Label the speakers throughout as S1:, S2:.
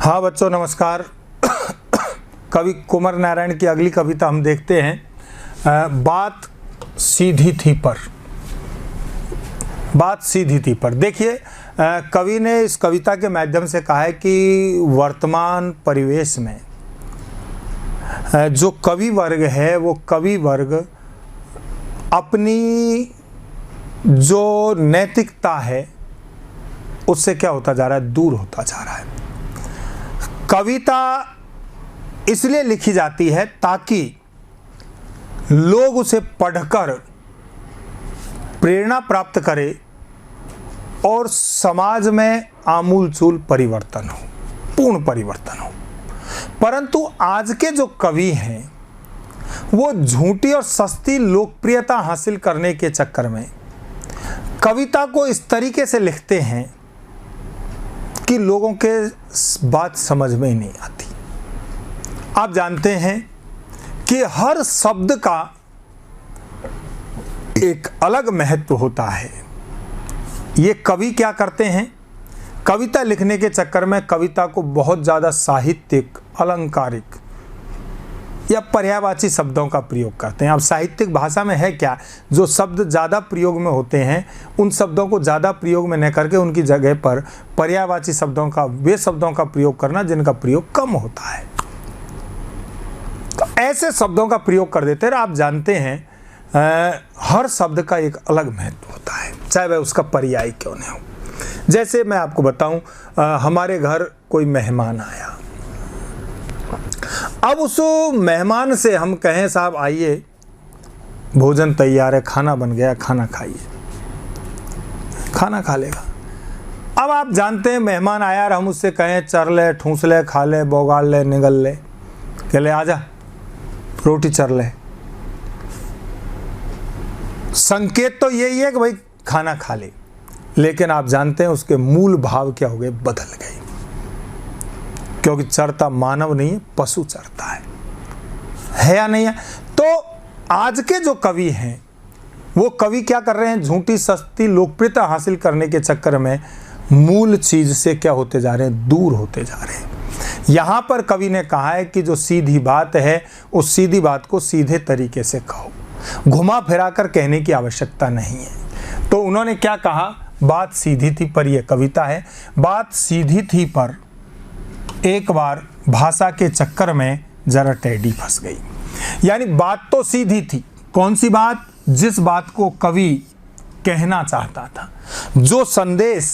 S1: हाँ बच्चों नमस्कार। कवि कुमार नारायण की अगली कविता हम देखते हैं। बात सीधी थी पर। बात सीधी थी पर देखिए, कवि ने इस कविता के माध्यम से कहा है कि वर्तमान परिवेश में जो कवि वर्ग है वो कवि वर्ग अपनी जो नैतिकता है उससे क्या होता जा रहा है, दूर होता जा रहा है। कविता इसलिए लिखी जाती है ताकि लोग उसे पढ़कर प्रेरणा प्राप्त करें और समाज में आमूलचूल परिवर्तन हो, पूर्ण परिवर्तन हो। परंतु आज के जो कवि हैं वो झूठी और सस्ती लोकप्रियता हासिल करने के चक्कर में कविता को इस तरीके से लिखते हैं कि लोगों के बात समझ में ही नहीं आती। आप जानते हैं कि हर शब्द का एक अलग महत्व होता है। ये कवि क्या करते हैं, कविता लिखने के चक्कर में कविता को बहुत ज़्यादा साहित्यिक, अलंकारिक या पर्यायवाची शब्दों का प्रयोग करते हैं। अब साहित्यिक भाषा में है क्या, जो शब्द ज़्यादा प्रयोग में होते हैं उन शब्दों को ज़्यादा प्रयोग में न करके उनकी जगह पर पर्यायवाची शब्दों का, वे शब्दों का प्रयोग करना जिनका प्रयोग कम होता है, तो ऐसे शब्दों का प्रयोग कर देते हैं। आप जानते हैं हर शब्द का एक अलग महत्व होता है, चाहे वह उसका पर्याय क्यों न हो। जैसे मैं आपको बताऊं, हमारे घर कोई मेहमान आया। अब उस मेहमान से हम कहें साहब आइए भोजन तैयार है, खाना बन गया, खाना खाइए, खाना खा लेगा। अब आप जानते हैं मेहमान आया और हम उससे कहें चर ले, ठूंस ले, खा ले, बोगाड़ ले, निगल ले, कह ले आजा रोटी चर ले। संकेत तो यही है कि भाई खाना खा ले, लेकिन आप जानते हैं उसके मूल भाव क्या हो गए, बदल गए। क्योंकि चरता मानव नहीं है, पशु चरता है या नहीं है। तो आज के जो कवि हैं वो कवि क्या कर रहे हैं, झूठी सस्ती लोकप्रियता हासिल करने के चक्कर में मूल चीज से क्या होते जा रहे हैं, दूर होते जा रहे हैं। यहां पर कवि ने कहा है कि जो सीधी बात है उस सीधी बात को सीधे तरीके से कहो, घुमा फिरा कर कहने की आवश्यकता नहीं है। तो उन्होंने क्या कहा, बात सीधी थी पर, यह कविता है। बात सीधी थी पर एक बार भाषा के चक्कर में जरा टेढ़ी फंस गई। यानी बात तो सीधी थी, कौन सी बात, जिस बात को कवि कहना चाहता था, जो संदेश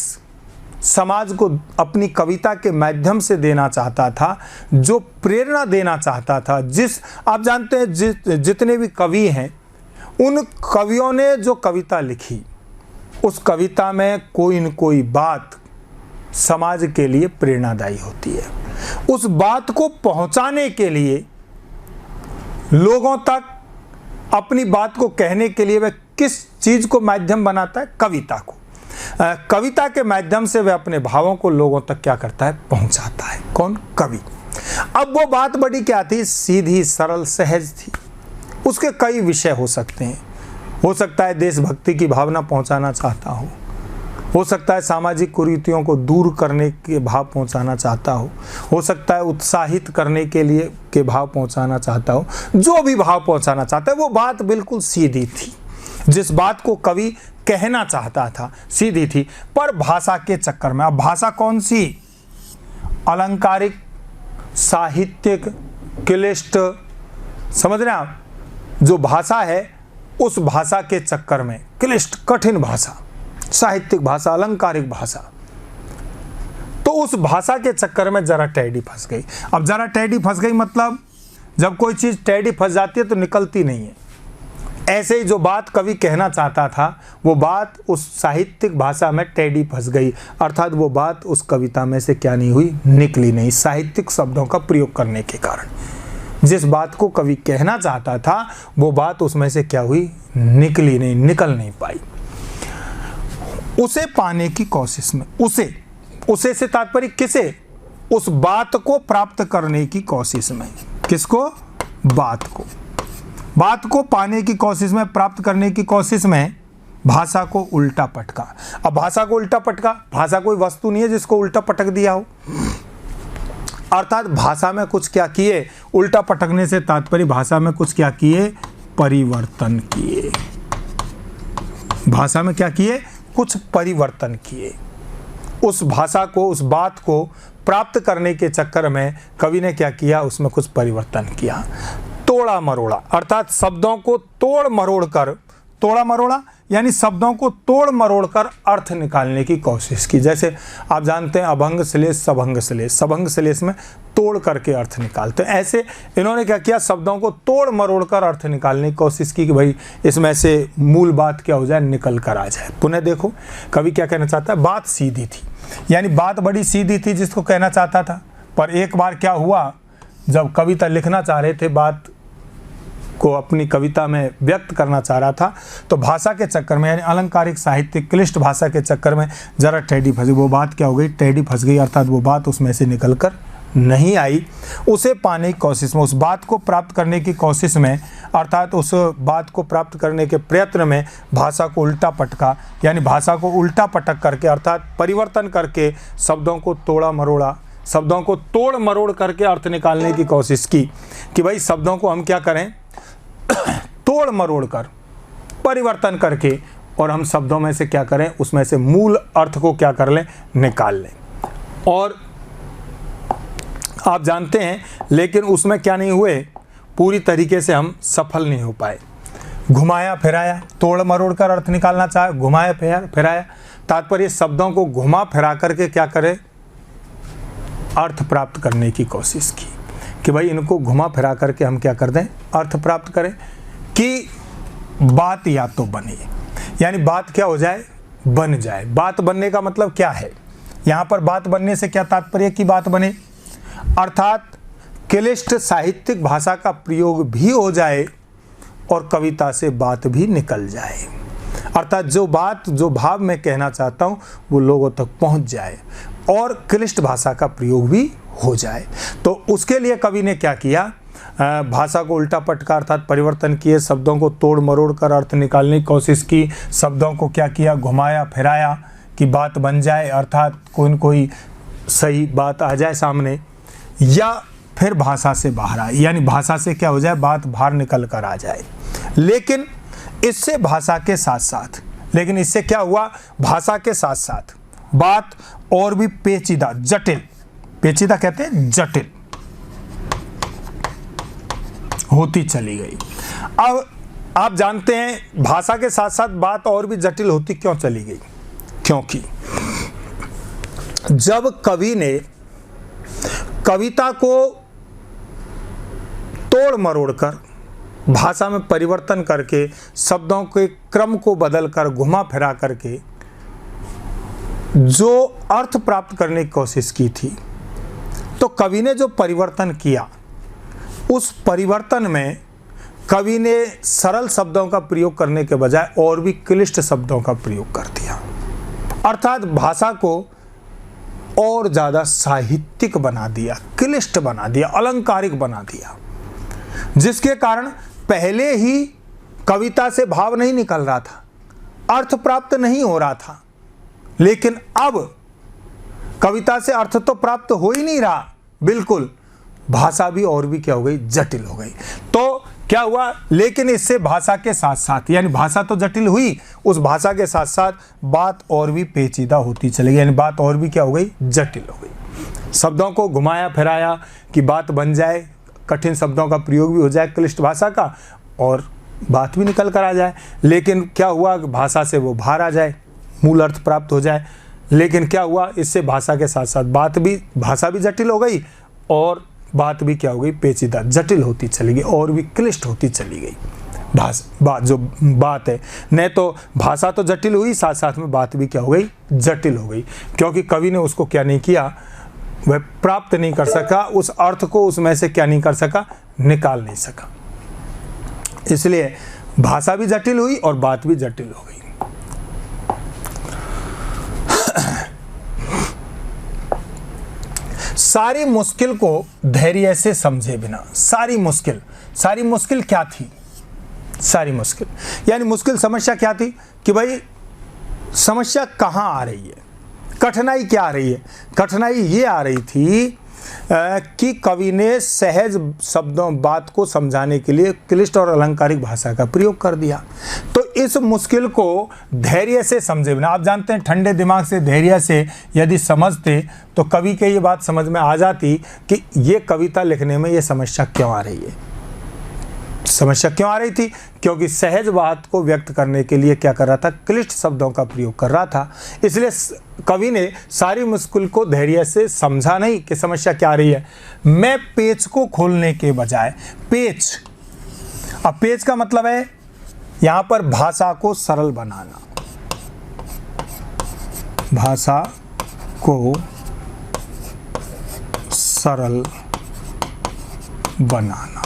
S1: समाज को अपनी कविता के माध्यम से देना चाहता था, जो प्रेरणा देना चाहता था, जिस आप जानते हैं जितने भी कवि हैं उन कवियों ने जो कविता लिखी उस कविता में कोई न कोई बात समाज के लिए प्रेरणादायी होती है। उस बात को पहुंचाने के लिए, लोगों तक अपनी बात को कहने के लिए वह किस चीज को माध्यम बनाता है, कविता को। कविता के माध्यम से वह अपने भावों को लोगों तक क्या करता है, पहुंचाता है। कौन, कवि। अब वो बात बड़ी क्या थी, सीधी, सरल, सहज थी। उसके कई विषय हो सकते हैं। हो सकता है देशभक्ति की भावना पहुंचाना चाहता हो सकता है सामाजिक कुरीतियों को दूर करने के भाव पहुंचाना चाहता हो सकता है उत्साहित करने के लिए के भाव पहुंचाना चाहता हो। जो भी भाव पहुंचाना चाहता है वो बात बिल्कुल सीधी थी। जिस बात को कवि कहना चाहता था सीधी थी, पर भाषा के चक्कर में, अब भाषा कौन सी, अलंकारिक, साहित्यिक, क्लिष्ट, समझ रहे हैं आप, जो भाषा है उस भाषा के चक्कर में, क्लिष्ट, कठिन भाषा, साहित्यिक भाषा, अलंकारिक भाषा, तो उस भाषा के चक्कर में जरा टेढ़ी फंस गई। अब जरा टेढ़ी फंस गई मतलब जब कोई चीज टेढ़ी फंस जाती है तो निकलती नहीं है। ऐसे ही जो बात कवि कहना चाहता था वो बात उस साहित्यिक भाषा में टेढ़ी फंस गई, अर्थात वो बात उस कविता में से क्या नहीं हुई, निकली नहीं, साहित्यिक शब्दों का प्रयोग करने के कारण। जिस बात को कवि कहना चाहता था वो बात उसमें से क्या हुई, निकली नहीं, निकल नहीं पाई। उसे पाने की कोशिश में, उसे से तात्पर्य किसे, उस बात को प्राप्त करने की कोशिश में। किसको, बात को पाने की कोशिश में, प्राप्त करने की कोशिश में भाषा को उल्टा पटका। अब भाषा को उल्टा पटका, भाषा कोई वस्तु नहीं है जिसको उल्टा पटक दिया हो। अर्थात भाषा में कुछ क्या किए, उल्टा पटकने से तात्पर्य भाषा में कुछ क्या किए, परिवर्तन किए। भाषा में क्या किए, कुछ परिवर्तन किए। उस भाषा को, उस बात को प्राप्त करने के चक्कर में कवि ने क्या किया, उसमें कुछ परिवर्तन किया। तोड़ा मरोड़ा, अर्थात शब्दों को तोड़ मरोड़ कर, तोड़ा मरोड़ा यानी शब्दों को तोड़ मरोड़ कर अर्थ निकालने की कोशिश की। जैसे आप जानते हैं अभंग श्लेष, सबंग श्लेष, सबंग श्लेष में तोड़ करके अर्थ निकालते हैं। ऐसे इन्होंने क्या किया, शब्दों को तोड़ मरोड़ कर अर्थ निकालने की कोशिश की कि भाई इसमें से मूल बात क्या हो जाए, निकल कर आ जाए। पुनः देखो कवि क्या कहना चाहता है, बात सीधी थी, यानी बात बड़ी सीधी थी जिसको कहना चाहता था। पर एक बार क्या हुआ, जब कविता लिखना चाह रहे थे, बात को अपनी कविता में व्यक्त करना चाह रहा था, तो भाषा के चक्कर में, यानी अलंकारिक साहित्य क्लिष्ट भाषा के चक्कर में जरा टेढ़ी फंस गई। वो बात क्या हो गई, टेढ़ी फंस गई, अर्थात वो बात उसमें से निकल कर नहीं आई। उसे पाने की कोशिश में, उस बात को प्राप्त करने की कोशिश में, अर्थात उस बात को प्राप्त करने के प्रयत्न में भाषा को उल्टा पटका, यानी भाषा को उल्टा पटक करके, अर्थात परिवर्तन करके शब्दों को तोड़ा मरोड़ा, शब्दों को तोड़ मरोड़ करके अर्थ निकालने की कोशिश की कि भाई शब्दों को हम क्या करें, तोड़ मरोड़ कर, परिवर्तन करके, और हम शब्दों में से क्या करें, उसमें से मूल अर्थ को क्या कर लें, निकाल लें। और आप जानते हैं, लेकिन उसमें क्या नहीं हुए, पूरी तरीके से हम सफल नहीं हो पाए। घुमाया फिराया, तोड़ मरोड़ कर अर्थ निकालना चाहे, घुमाया फिराया, तात्पर्य शब्दों को घुमा फिरा करके क्या करें, अर्थ प्राप्त करने की कोशिश की कि भाई इनको घुमा फिरा करके हम क्या कर दें, अर्थ प्राप्त करें कि बात या तो बने, यानी बात क्या हो जाए, बन जाए। बात बनने का मतलब क्या है, यहाँ पर बात बनने से क्या तात्पर्य की बात बने, अर्थात क्लिष्ट साहित्यिक भाषा का प्रयोग भी हो जाए और कविता से बात भी निकल जाए, अर्थात जो बात, जो भाव मैं कहना चाहता हूँ वो लोगों तक पहुँच जाए और क्लिष्ट भाषा का प्रयोग भी हो जाए। तो उसके लिए कवि ने क्या किया, भाषा को उल्टा पटका, अर्थात परिवर्तन किए, शब्दों को तोड़ मरोड़ कर अर्थ निकालने की कोशिश की, शब्दों को क्या किया, घुमाया फिराया कि बात बन जाए, अर्थात कोई सही बात आ जाए सामने, या फिर भाषा से बाहर आए, यानी भाषा से क्या हो जाए, बात बाहर निकल कर आ जाए। लेकिन इससे भाषा के साथ साथ, लेकिन इससे क्या हुआ, भाषा के साथ साथ बात और भी पेचीदा, जटिल, पेचीदा कहते हैं जटिल होती चली गई। अब आप जानते हैं भाषा के साथ साथ बात और भी जटिल होती क्यों चली गई, क्योंकि जब कवि ने कविता को तोड़ मरोड़ कर, भाषा में परिवर्तन करके, शब्दों के क्रम को बदल कर, घुमा फिरा करके जो अर्थ प्राप्त करने की कोशिश की थी, तो कवि ने जो परिवर्तन किया, उस परिवर्तन में कवि ने सरल शब्दों का प्रयोग करने के बजाय और भी क्लिष्ट शब्दों का प्रयोग कर दिया, अर्थात भाषा को और ज़्यादा साहित्यिक बना दिया, क्लिष्ट बना दिया, अलंकारिक बना दिया, जिसके कारण पहले ही कविता से भाव नहीं निकल रहा था, अर्थ प्राप्त नहीं हो रहा था, लेकिन अब कविता से अर्थ तो प्राप्त हो ही नहीं रहा, बिल्कुल, भाषा भी और भी क्या हो गई, जटिल हो गई। तो क्या हुआ, लेकिन इससे भाषा के साथ साथ, यानी भाषा तो जटिल हुई, उस भाषा के साथ साथ बात और भी पेचीदा होती चली गई, यानी बात और भी क्या हो गई, जटिल हो गई। शब्दों को घुमाया फिराया कि बात बन जाए, कठिन शब्दों का प्रयोग भी हो जाए क्लिष्ट भाषा का, और बात भी निकल कर आ जाए। लेकिन क्या हुआ, भाषा से वो बाहर आ जाए, मूल अर्थ प्राप्त हो जाए। लेकिन क्या हुआ, इससे भाषा के साथ साथ भाषा भी जटिल हो गई और बात भी क्या हो गई, पेचीदा, जटिल होती चली गई और भी क्लिष्ट होती चली गई। बात है, नहीं तो भाषा तो जटिल हुई, साथ साथ में बात भी क्या हो गई, जटिल हो गई, क्योंकि कवि ने उसको क्या नहीं किया, वह प्राप्त नहीं कर सका, उस अर्थ को उसमें से क्या नहीं कर सका, निकाल नहीं सका। इसलिए भाषा भी जटिल हुई और बात भी जटिल हो गई। सारी मुश्किल को धैर्य से समझे बिना, सारी मुश्किल क्या थी, सारी मुश्किल यानी मुश्किल समस्या क्या थी कि भाई समस्या कहाँ आ रही है, कठिनाई क्या आ रही है, कठिनाई ये आ रही थी कि कवि ने सहज शब्दों बात को समझाने के लिए क्लिष्ट और अलंकारिक भाषा का प्रयोग कर दिया। तो इस मुश्किल को धैर्य से समझे बिना, आप जानते हैं ठंडे दिमाग से धैर्य से यदि समझते तो कवि के ये बात समझ में आ जाती कि ये कविता लिखने में ये समस्या क्यों आ रही है। समस्या क्यों आ रही थी? क्योंकि सहज बात को व्यक्त करने के लिए क्या कर रहा था? क्लिष्ट शब्दों का प्रयोग कर रहा था। इसलिए कवि ने सारी मुश्किल को धैर्य से समझा नहीं कि समस्या क्या आ रही है। मैं पेच को खोलने के बजाय, पेच, अब पेच का मतलब है यहां पर भाषा को सरल बनाना, भाषा को सरल बनाना,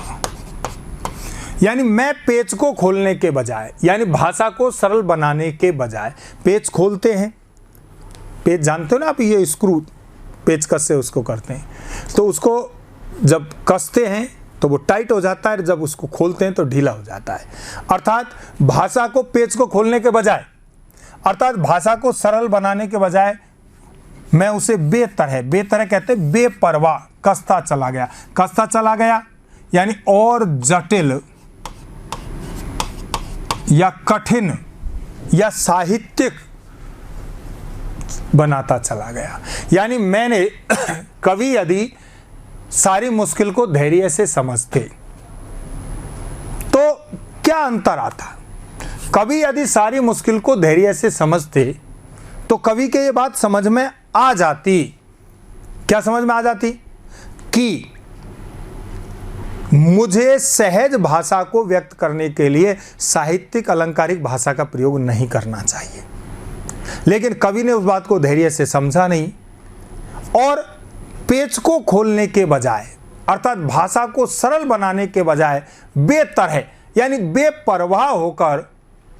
S1: यानी मैं पेच को खोलने के बजाय, यानी भाषा को सरल बनाने के बजाय, पेच खोलते हैं, पेच जानते हो ना आप, ये स्क्रू पेच कस से उसको करते हैं, तो उसको जब कसते हैं तो वो टाइट हो जाता है, जब उसको खोलते हैं तो ढीला हो जाता है। अर्थात भाषा को पेच को खोलने के बजाय, अर्थात भाषा को सरल बनाने के बजाय मैं उसे बेतरह कहते हैं बेपरवाह कसता चला गया। कसता चला गया यानी और जटिल या कठिन या साहित्यिक बनाता चला गया। यानी मैंने कवि यदि सारी मुश्किल को धैर्य से समझते तो क्या अंतर आता? कवि यदि सारी मुश्किल को धैर्य से समझते तो कवि के ये बात समझ में आ जाती। क्या समझ में आ जाती? कि मुझे सहज भाषा को व्यक्त करने के लिए साहित्यिक अलंकारिक भाषा का प्रयोग नहीं करना चाहिए। लेकिन कवि ने उस बात को धैर्य से समझा नहीं और पेच को खोलने के बजाय, अर्थात भाषा को सरल बनाने के बजाय बेतरह यानी बेपरवाह होकर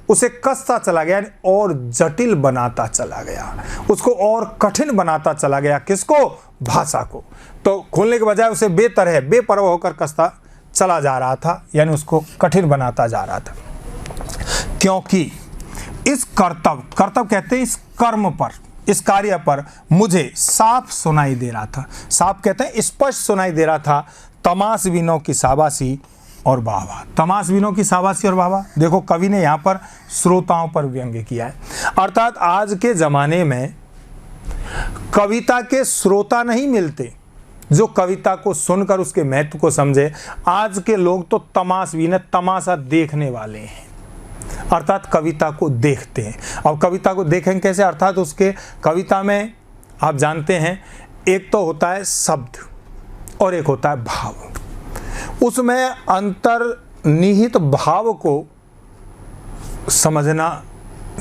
S1: उसे कसता चला गया और जटिल बनाता चला गया, उसको और कठिन बनाता चला गया। किसको? भाषा को। तो खोलने के बजाय उसे बेतरह बेपरवाह होकर कसता चला जा रहा था, यानी उसको कठिन बनाता जा रहा था। क्योंकि इस कर्तव्य कहते हैं इस कर्म पर, इस कार्य पर मुझे साफ सुनाई दे रहा था, साफ कहते हैं स्पष्ट सुनाई दे रहा था तमाशबीनों की शाबाशी और वाहवाह। तमाशबीनों की शाबाशी और वाहवाह, देखो कवि ने यहाँ पर श्रोताओं पर व्यंग्य किया है। अर्थात आज के ज़माने में कविता के श्रोता नहीं मिलते जो कविता को सुनकर उसके महत्व को समझे। आज के लोग तो तमाशबीन, तमाशा देखने वाले हैं, अर्थात कविता को देखते हैं। अब कविता को देखें कैसे? अर्थात उसके कविता में आप जानते हैं एक तो होता है शब्द और एक होता है भाव। उसमें अंतर्निहित भाव को समझना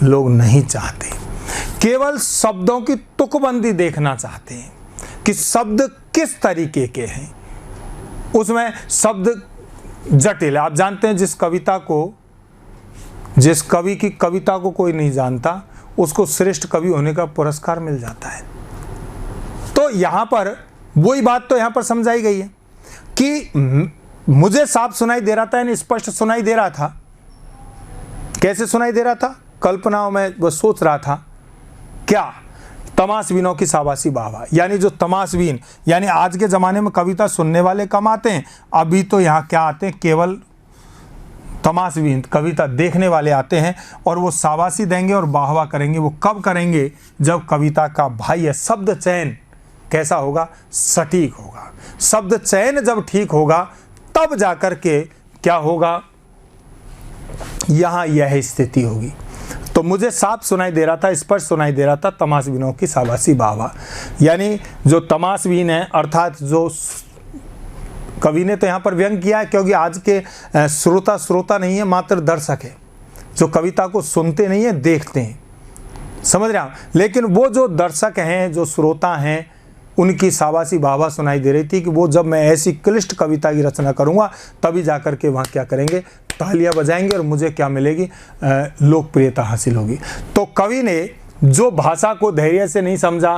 S1: लोग नहीं चाहते, केवल शब्दों की तुकबंदी देखना चाहते हैं कि शब्द किस तरीके के हैं। उसमें शब्द जटिल, आप जानते हैं जिस कवि की कविता को कोई नहीं जानता उसको श्रेष्ठ कवि होने का पुरस्कार मिल जाता है। तो यहाँ पर वही बात तो यहाँ पर समझाई गई है कि मुझे साफ सुनाई दे रहा था, यानी स्पष्ट सुनाई दे रहा था। कैसे सुनाई दे रहा था? कल्पनाओं में वो सोच रहा था क्या? तमाशबीनों की शाबाशी वाहवाह, यानी जो तमाशबीन, यानी आज के ज़माने में कविता सुनने वाले कम आते हैं, अभी तो यहाँ क्या आते हैं? केवल तमाशबीन, कविता देखने वाले आते हैं और वो शाबाशी देंगे और वाहवाह करेंगे। वो कब करेंगे? जब कविता का भाई है शब्द चयन कैसा होगा? सटीक होगा। शब्द चयन जब ठीक होगा तब जाकर के क्या होगा? यहाँ यह स्थिति होगी। तो मुझे साफ सुनाई दे रहा था, स्पष्ट सुनाई दे रहा था तमाशबीनों की शाबाशी वाहवाह। यानी जो तमाशबीन है, अर्थात जो कवि ने तो यहाँ पर व्यंग किया है क्योंकि आज के श्रोता नहीं है, मात्र दर्शक है जो कविता को सुनते नहीं है, देखते हैं। समझ रहे हैं? लेकिन वो जो दर्शक हैं, जो श्रोता हैं, उनकी शाबाशी वाहवाह सुनाई दे रही थी कि वो जब मैं ऐसी क्लिष्ट कविता की रचना करूँगा तभी जाकर के वहाँ क्या करेंगे? तालियां बजाएंगे और मुझे क्या मिलेगी? लोकप्रियता हासिल होगी। तो कवि ने जो भाषा को धैर्य से नहीं समझा,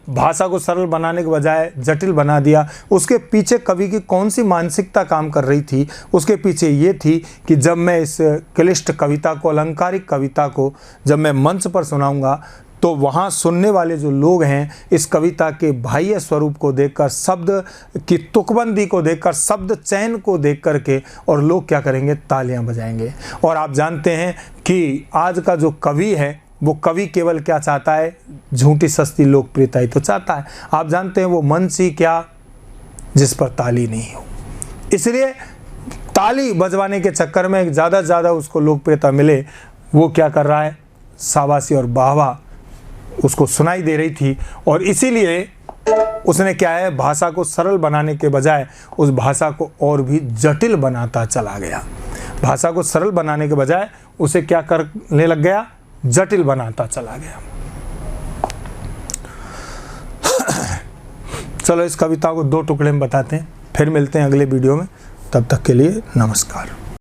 S1: भाषा को सरल बनाने के बजाय जटिल बना दिया, उसके पीछे कवि की कौन सी मानसिकता काम कर रही थी? उसके पीछे ये थी कि जब मैं इस क्लिष्ट कविता को, अलंकारिक कविता को जब मैं मंच पर सुनाऊंगा तो वहाँ सुनने वाले जो लोग हैं इस कविता के बाह्य स्वरूप को देखकर, शब्द की तुकबंदी को देखकर, शब्द चयन को देख करके और लोग क्या करेंगे, तालियां बजाएंगे। और आप जानते हैं कि आज का जो कवि है वो कवि केवल क्या चाहता है, झूठी सस्ती लोकप्रियता ही तो चाहता है। आप जानते हैं वो मंच ही क्या जिस पर ताली नहीं हो, इसलिए ताली बजवाने के चक्कर में ज़्यादा से ज़्यादा उसको लोकप्रियता मिले, वो क्या कर रहा है, शाबाशी और वाहवाह उसको सुनाई दे रही थी। और इसीलिए उसने क्या है, भाषा को सरल बनाने के बजाय उस भाषा को और भी जटिल बनाता चला गया। भाषा को सरल बनाने के बजाय उसे क्या करने लग गया, जटिल बनाता चला गया। चलो इस कविता को 2 टुकड़े में बताते हैं, फिर मिलते हैं अगले वीडियो में। तब तक के लिए नमस्कार।